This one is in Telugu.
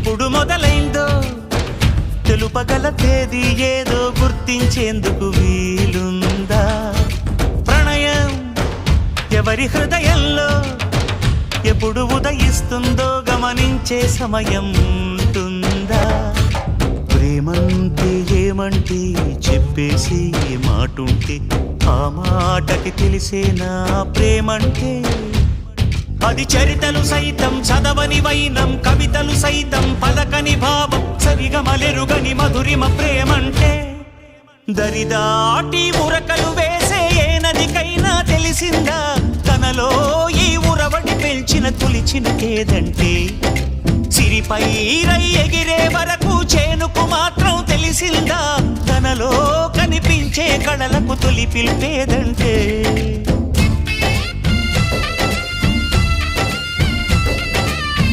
ఎప్పుడు మొదలైందో తెలుపగల తేదీ ఏదో గుర్తించేందుకు వీలుందా? ప్రణయం ఎవరి హృదయంలో ఎప్పుడు ఉదయిస్తుందో గమనించే సమయం ఉంటుందా? ప్రేమంటే ఏమంటే చెప్పేసి ఏ మాటుంటే ఆ మాటకి తెలిసేనా ప్రేమంటే? అది చరితలు సైతం చదవని వైనం, కవితలు సైతం పలకని భావం, సరిగమలెరుగని మధురిమ ప్రేమంటే. దరిదాటి ఉరకలు వేసే ఏ నదికైనా తెలిసిందా తనలో ఈ ఉరవడి పెంచిన తొలిచిన కేదంటే? సిరిపై రై ఎగిరే వరకు చేనుకు మాత్రం తెలిసిందా తనలో కనిపించే కళలకు తొలి పిలిపేదంటే?